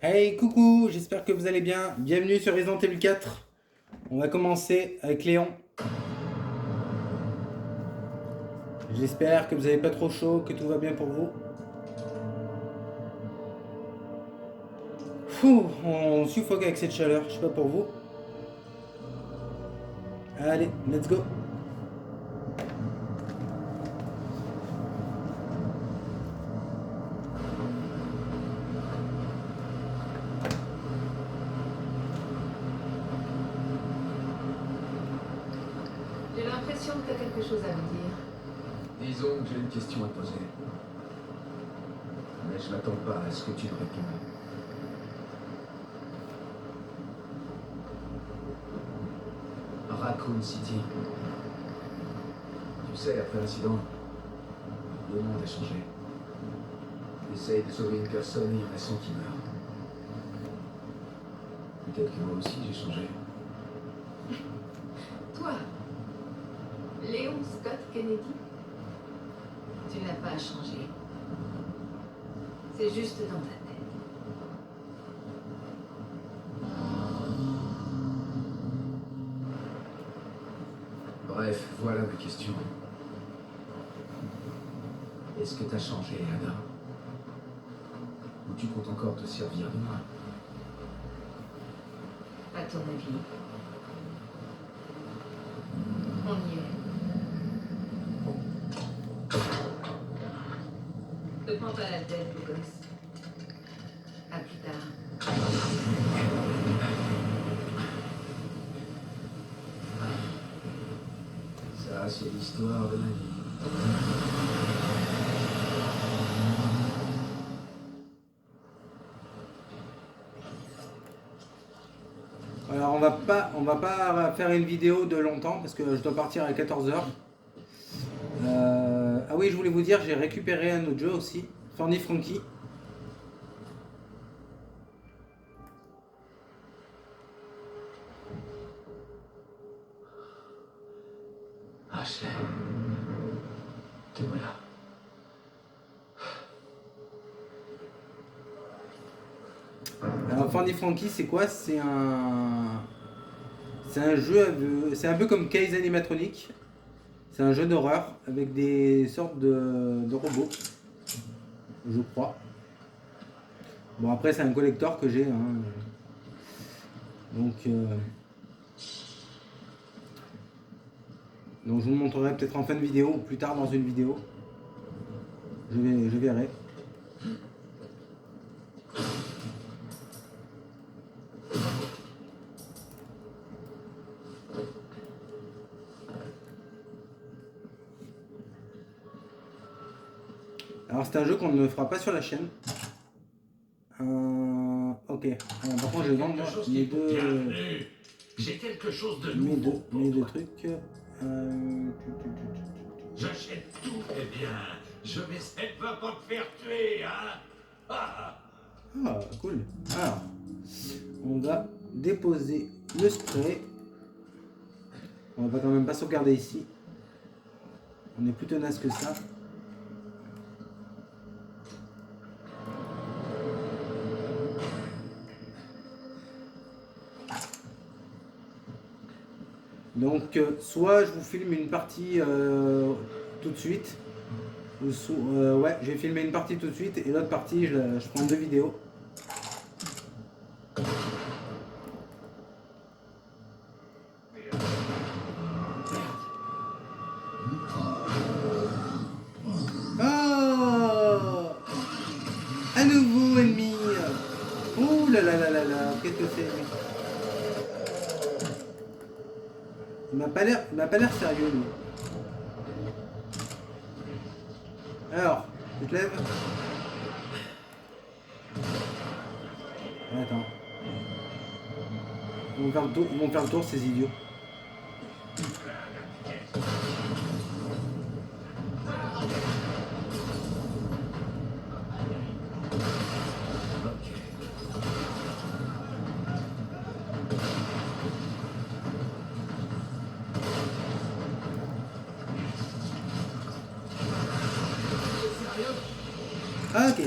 Hey, coucou, j'espère que vous allez bien. Bienvenue sur Resident Evil 4. On va commencer avec Léon. J'espère que vous n'avez pas trop chaud, que tout va bien pour vous. On suffoque avec cette chaleur, je sais pas pour vous. Allez, let's go. J'ai l'impression que tu as quelque chose à me dire. Disons que j'ai une question à te poser. Mais je m'attends pas à ce que tu me répondes. Raccoon City. Tu sais, après l'incident, le monde a changé. Essaye de sauver une personne et il y en a 100 qui meurent. Peut-être que moi aussi j'ai changé. Toi, Léon Scott Kennedy, tu n'as pas changé. C'est juste dans ta tête. Bref, voilà ma question. Est-ce que t'as changé, Ada? Ou tu comptes encore te servir de moi? À ton avis, on y est. Ne prends pas la tête, beau gosse. À plus tard. Ça, c'est l'histoire de ma vie. Alors on va pas faire une vidéo de longtemps parce que je dois partir à 14h. Ah oui, je voulais vous dire, j'ai récupéré un autre jeu aussi, Fanny Frankie. Ashley, te voilà. Alors Fanny Frankie, c'est quoi? C'est un jeu, c'est un peu comme Case Animatronic. C'est un jeu d'horreur avec des sortes de robots, je crois. Bon, après, c'est un collector que j'ai, hein. Donc je vous le montrerai peut-être en fin de vidéo ou plus tard dans une vidéo. Je verrai. Alors c'est un jeu qu'on ne fera pas sur la chaîne. Ok. Par contre, je vais vendre mes deux. J'ai quelque chose de Mes nouveau pour deux toi. trucs. J'achète tout, eh bien. Je vais pas te faire tuer, hein. Ah. Ah, cool. Alors, on va déposer le spray. On va quand même pas sauvegarder ici. On est plus tenace que ça. Donc, soit je vous filme une partie tout de suite, ouais, je vais filmer une partie tout de suite et l'autre partie, je prends deux vidéos. Oh, à nouveau ennemi. Ouh là là là là là, qu'est-ce que c'est? Il m'a pas l'air sérieux lui. Alors, tu te lèves? Attends. Ils vont faire le tour ces idiots. Ah, ok.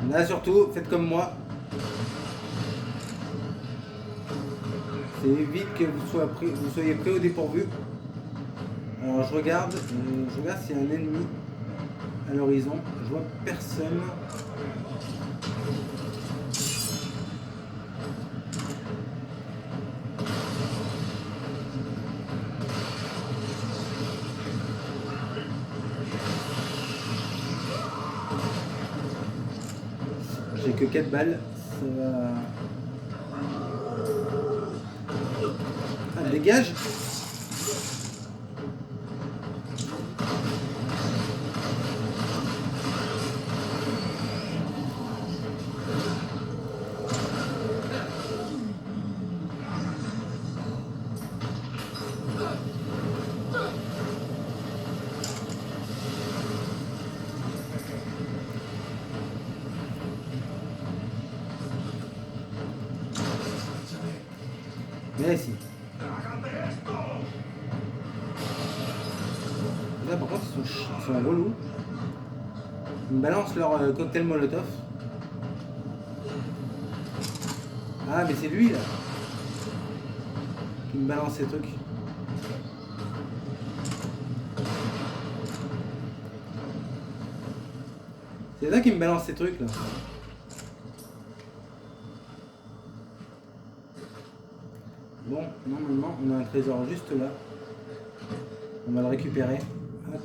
Là surtout, faites comme moi. C'est vite que vous soyez pris au dépourvu. Alors je regarde s'il y a un ennemi à l'horizon. Je vois personne. J'ai que 4 balles. Ça va. Ah, dégage! Mais si. Là par contre ils sont relous. Ils me balancent leur cocktail molotov. Ah mais c'est lui là qui me balance ces trucs. C'est là qui me balance ces trucs là. Bon, normalement, on a un trésor juste là. On va le récupérer. Hop.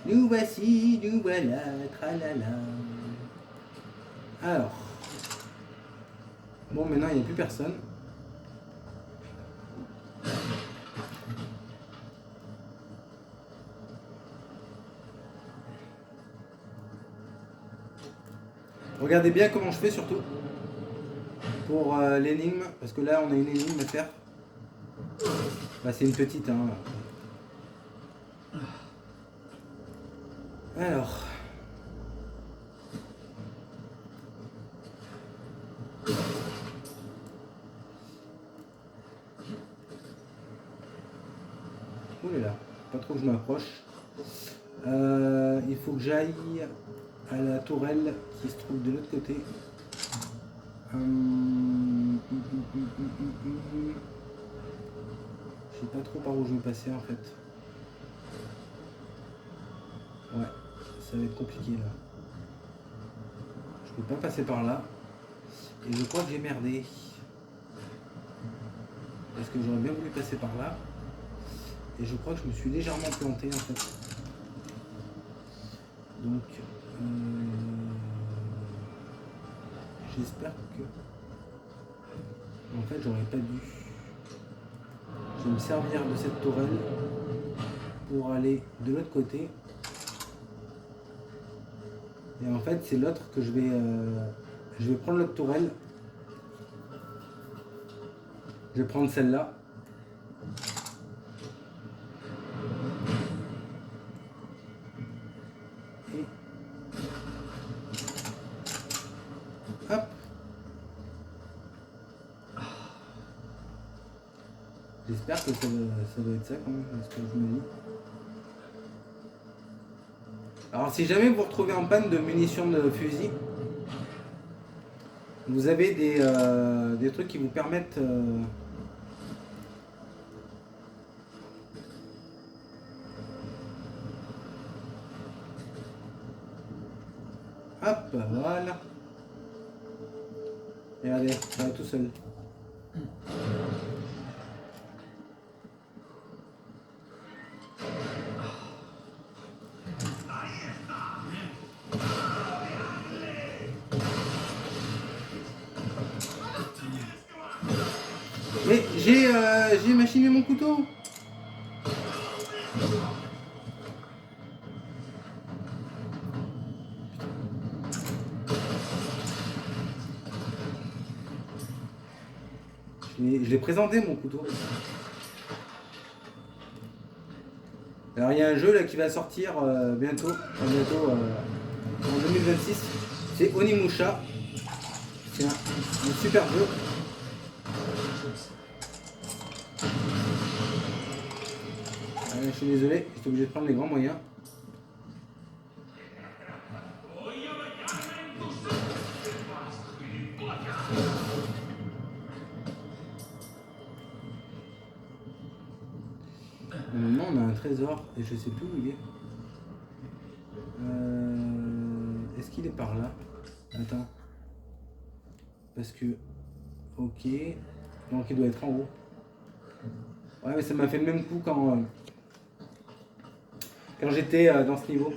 Nous voici, nous voilà, tralala. Alors. Bon, maintenant, il n'y a plus personne. Regardez bien comment je fais surtout. Pour l'énigme, parce que là on a une énigme à faire. Bah, c'est une petite hein. Alors. Ouh là, pas trop que je m'approche. Il faut que j'aille à la tourelle qui se trouve de l'autre côté. Je sais pas trop par où je vais passer en fait. Ouais, ça va être compliqué là. Je peux pas passer par là. Et je crois que j'ai merdé. Parce que j'aurais bien voulu passer par là. Et je crois que je me suis légèrement planté en fait. Donc j'espère que... En fait, j'aurais pas dû. Je vais me servir de cette tourelle pour aller de l'autre côté. Et en fait, c'est l'autre que je vais prendre l'autre tourelle. Je vais prendre celle-là. Et hop. J'espère que ça va être ça quand même, ce que je me dis. Alors si jamais vous retrouvez en panne de munitions de fusil, vous avez des trucs qui vous permettent... Hop, voilà. Regardez, ça va tout seul. Mais j'ai machiné mon couteau. Je l'ai présenté mon couteau. Alors il y a un jeu là qui va sortir bientôt en 2026. C'est Onimusha. C'est un super jeu. Je suis désolé, j'étais obligé de prendre les grands moyens. Normalement on a un trésor et je sais plus où il est. Est-ce qu'il est par là? Attends. Parce que... Ok. Donc il doit être en haut. Ouais mais ça m'a fait le même coup quand j'étais dans ce niveau.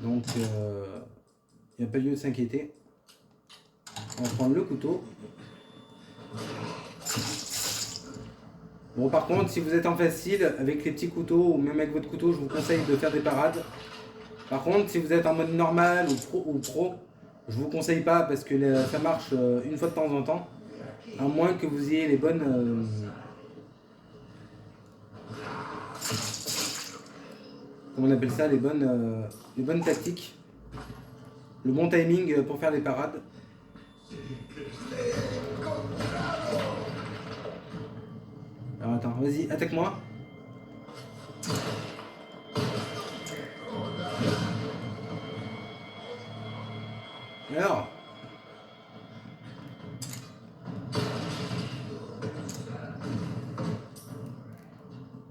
Donc il n'y a pas lieu de s'inquiéter. On va prendre le couteau. Bon par contre si vous êtes en facile avec les petits couteaux ou même avec votre couteau je vous conseille de faire des parades. Par contre si vous êtes en mode normal ou pro je vous conseille pas parce que ça marche une fois de temps en temps. À moins que vous ayez les bonnes... comment on appelle ça, les bonnes tactiques. Le bon timing pour faire les parades. Alors attends, vas-y, attaque-moi. Alors.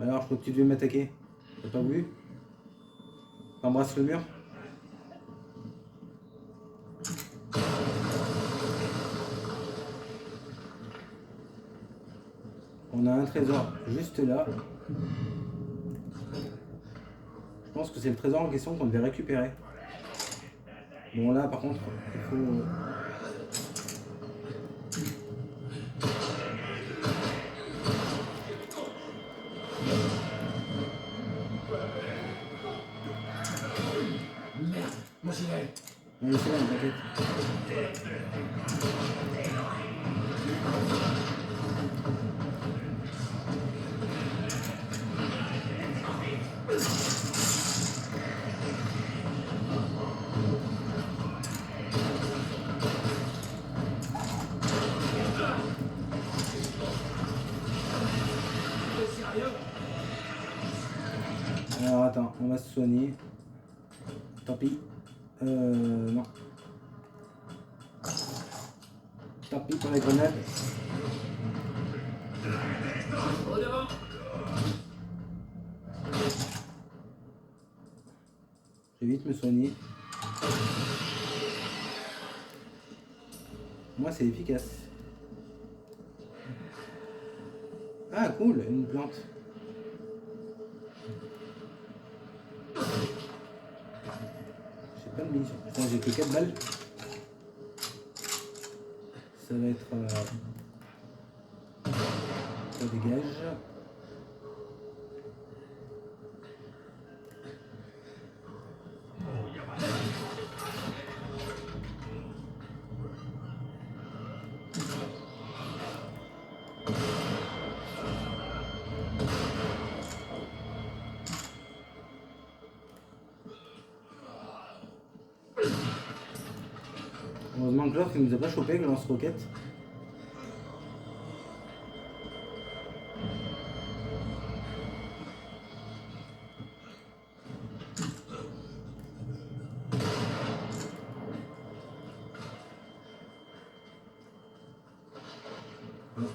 Alors, je crois que tu devais m'attaquer. T'as pas voulu? T'embrasses le mur. On a un trésor juste là. Je pense que c'est le trésor en question qu'on devait récupérer. Bon là par contre, il faut... Merde, moi j'y vais. Oui, c'est là, t'inquiète. Alors attends, on va se soigner. Tant pis. Non. Tant pis pour les grenades. Au devant. Je vais vite me soigner. Moi c'est efficace. Ah cool, une plante. J'ai pas de munitions. Putain, j'ai que 4 balles. Ça va être... Ça dégage. Heureusement que l'autre il nous a pas chopé avec le lance-roquette.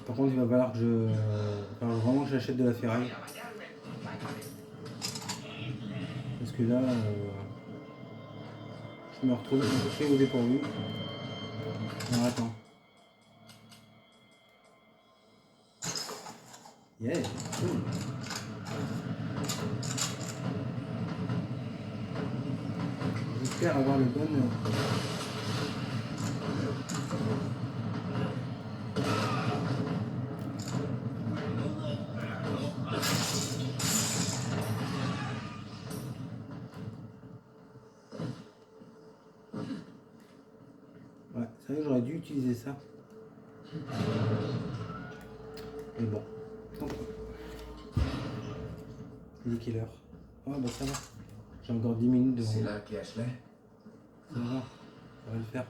Par contre il va falloir que vraiment que j'achète de la ferraille. Parce que là je me retrouve très au dépourvu. Alors attends. Yeah, cool. J'espère avoir les bonnes... Ouais, c'est vrai que j'aurais dû utiliser ça. Mais bon, tant pis. Il est quelle heure? Oh bah ça va. J'ai encore 10 minutes devant C'est moi. là qu'est Ashley. Ça va le faire.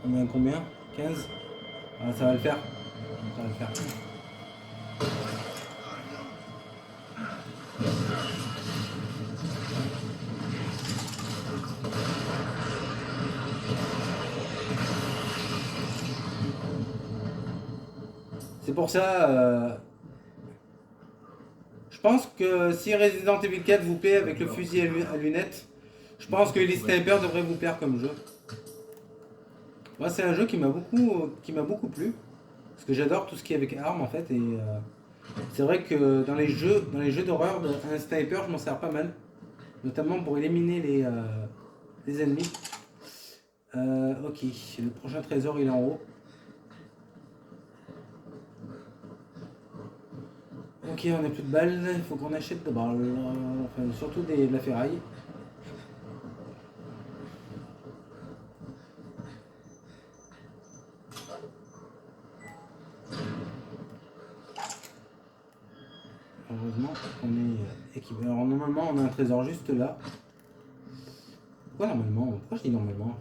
On est à combien? 15? Ah ça va le faire. Ça va le faire. C'est pour ça, je pense que si Resident Evil 4 vous plaît avec le fusil à lunettes, je pense que Elite Sniper devrait vous plaire comme jeu. Moi, c'est un jeu qui m'a beaucoup plu. Parce que j'adore tout ce qui est avec armes en fait. Et c'est vrai que dans les jeux d'horreur, un sniper, je m'en sers pas mal. Notamment pour éliminer les ennemis. Ok, le prochain trésor il est en haut. Ok, on n'a plus de balles, il faut qu'on achète de balles, enfin, surtout de la ferraille. Heureusement qu'on est équipé. Alors normalement on a un trésor juste là. Pourquoi normalement? Pourquoi je dis normalement?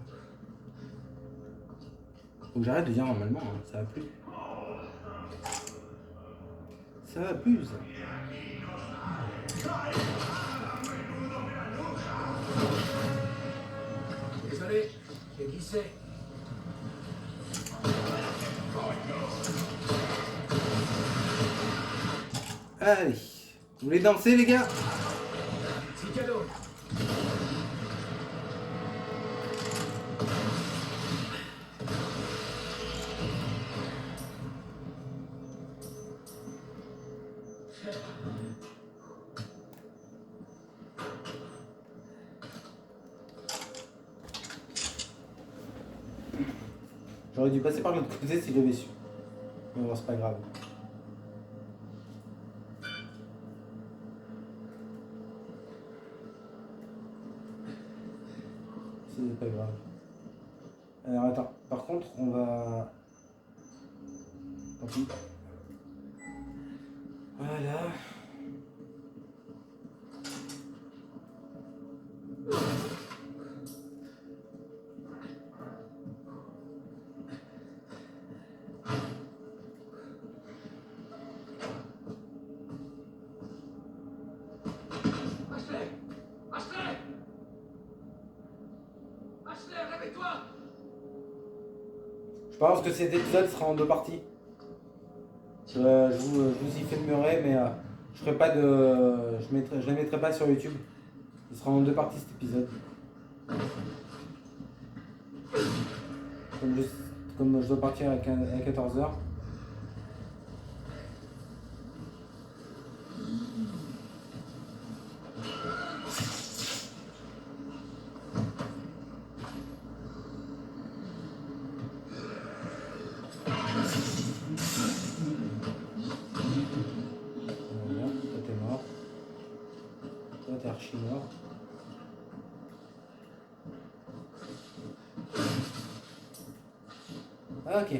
Faut que j'arrête de dire normalement, hein. Ça va plus. Ça va plus. Désolé, j'ai glissé. Allez, vous voulez danser les gars? C'est cadeau. J'aurais dû passer par l'autre côté si j'avais su. Mais bon, c'est pas grave. C'est pas grave. Alors attends, par contre, on va... Tant pis. Voilà. Ashley! Ashley! Ashley, réveille-toi! Je pense que cet épisode sera en deux parties. Je vous y filmerai, mais je ferai pas de... je la mettrai pas sur YouTube. Ce sera en deux parties cet épisode. Comme je dois partir à 14h. Voilà, toi t'es mort. Toi t'es archi mort. Ah, ok.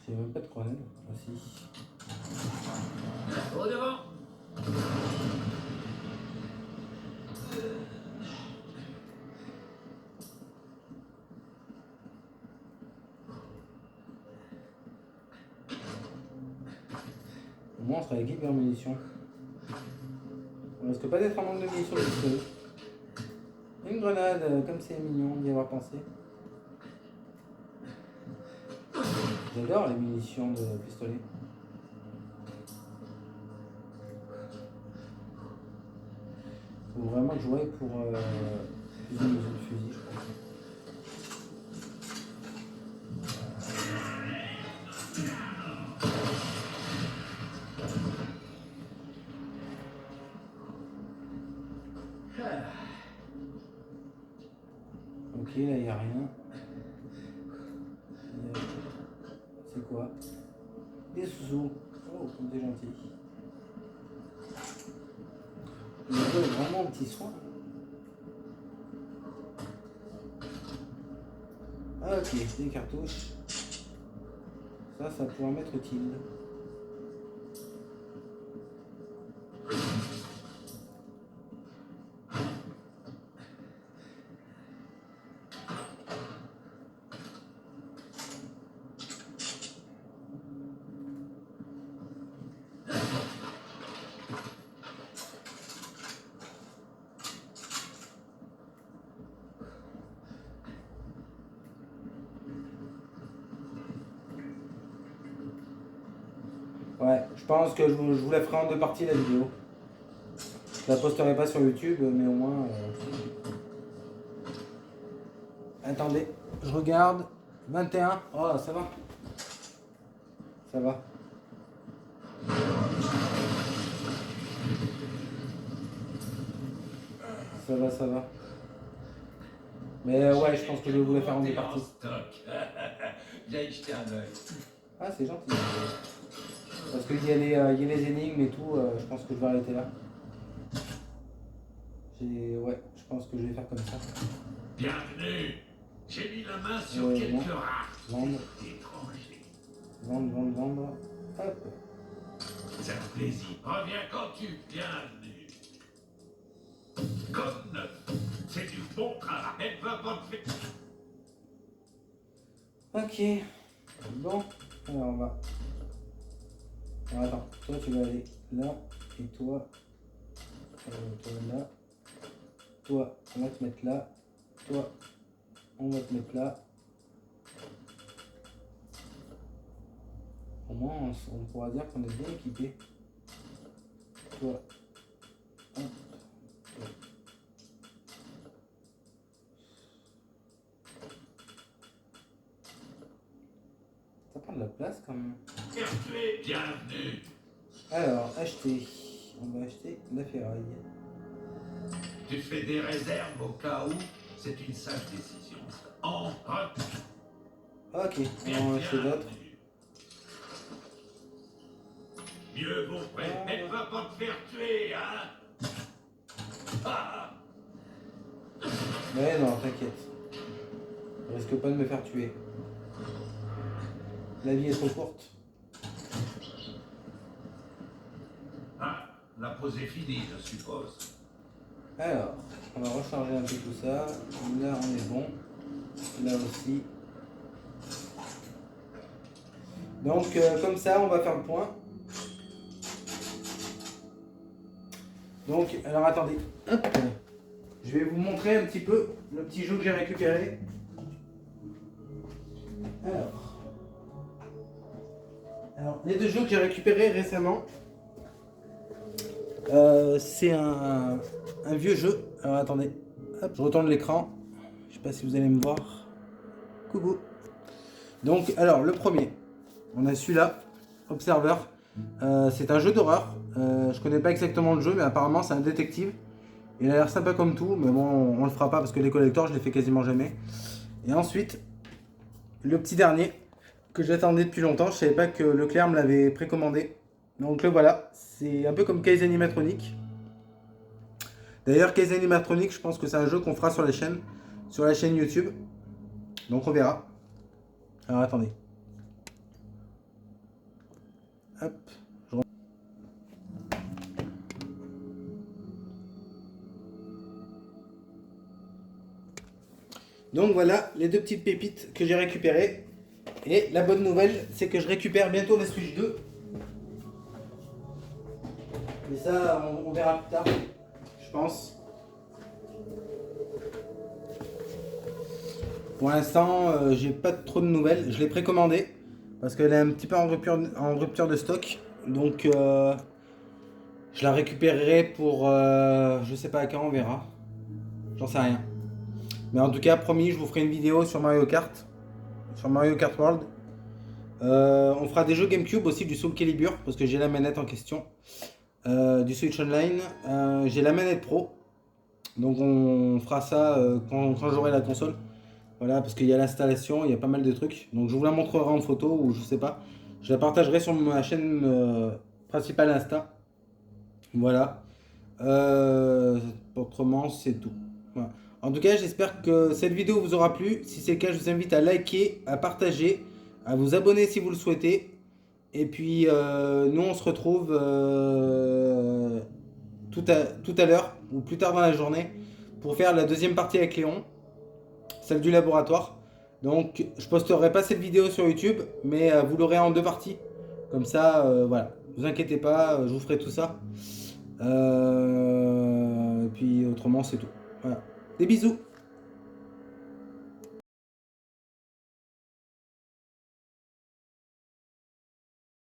J'ai même pas de grenade. Ah si. Au devant! Au moins on sera équipé en munitions. On risque pas d'être en manque de munitions de pistolet. Une grenade, comme c'est mignon d'y avoir pensé. J'adore les munitions de pistolet. Faut vraiment jouer pour plus de mesures de fusil, je pense. Ok, là il n'y a rien. C'est quoi? Des sous. Oh, comme c'est gentil. Il y a vraiment un petit soin. Ah, ok, des cartouches. Ça pourra m'être utile. Ouais, je pense que je vous la ferai en 2 parties la vidéo. Je la posterai pas sur YouTube, mais au moins... Attendez, je regarde. 21. Oh, ça va. Ça va. Ça va, ça va. Mais ouais, je pense que je vais vous la faire en 2 parties. Viens y jeter un œil. Ah, c'est gentil. Parce qu'il y a les énigmes et tout, je pense que je vais arrêter là. Ouais, je pense que je vais faire comme ça. Bienvenue. J'ai mis la main sur non. quelques rares Vendre. étrangers. Vendre. Hop. C'est un plaisir. Reviens quand tu bienvenue. Comme neuf. C'est du bon travail. Elle va pas te faire. Ok. Bon. Alors on va. Alors attends, toi tu vas aller là et toi là. Toi, on va te mettre là. Toi, on va te mettre là. Au moins on pourra dire qu'on est bien équipé. Toi. Hop. Ça prend de la place quand même. Bienvenue. Alors, acheter. On va acheter la ferraille. Tu fais des réserves au cas où. C'est une sage décision. En Ok, on va acheter d'autres. Mieux vaut près. Elle va pas te faire tuer, hein. Ah. Mais non, t'inquiète. Je risque pas de me faire tuer. La vie est trop courte. Ah, la pause est finie, je suppose. Alors, on va recharger un peu tout ça. Là, on est bon. Là aussi. Donc, comme ça, on va faire le point. Donc, alors attendez. Hop. Je vais vous montrer un petit peu le petit jeu que j'ai récupéré. Alors, les 2 jeux que j'ai récupérés récemment, c'est un vieux jeu. Alors attendez, hop, je retourne l'écran. Je sais pas si vous allez me voir. Coucou. Donc, alors le premier, on a celui-là, Observer. C'est un jeu d'horreur. Je connais pas exactement le jeu, mais apparemment c'est un détective. Il a l'air sympa comme tout, mais bon, on le fera pas parce que les collectors, je les fais quasiment jamais. Et ensuite, le petit dernier que j'attendais depuis longtemps, je savais pas que Leclerc me l'avait précommandé. Donc le voilà, c'est un peu comme Case Animatronic. D'ailleurs, Case Animatronic, je pense que c'est un jeu qu'on fera sur la chaîne YouTube. Donc on verra. Alors attendez. Hop. Donc voilà les 2 petites pépites que j'ai récupérées. Et la bonne nouvelle, c'est que je récupère bientôt la Switch 2. Mais ça, on verra plus tard, je pense. Pour l'instant, j'ai pas trop de nouvelles. Je l'ai précommandé parce qu'elle est un petit peu en rupture de stock. Donc, je la récupérerai pour... je sais pas à quand, on verra. J'en sais rien. Mais en tout cas, promis, je vous ferai une vidéo sur Mario Kart. Sur Mario Kart World. On fera des jeux GameCube aussi, du Soul Calibur, parce que j'ai la manette en question. Du Switch Online. J'ai la manette Pro. Donc on fera ça quand j'aurai la console. Voilà, parce qu'il y a l'installation, il y a pas mal de trucs. Donc je vous la montrerai en photo ou je sais pas. Je la partagerai sur ma chaîne principale Insta. Voilà. Autrement, c'est tout. Voilà. En tout cas, j'espère que cette vidéo vous aura plu. Si c'est le cas, je vous invite à liker, à partager, à vous abonner si vous le souhaitez. Et puis, nous, on se retrouve tout à l'heure ou plus tard dans la journée pour faire la 2e partie avec Léon, celle du laboratoire. Donc, je posterai pas cette vidéo sur YouTube, mais vous l'aurez en 2 parties. Comme ça, voilà. Vous inquiétez pas, je vous ferai tout ça. Et puis, autrement, c'est tout. Voilà. Des bisous.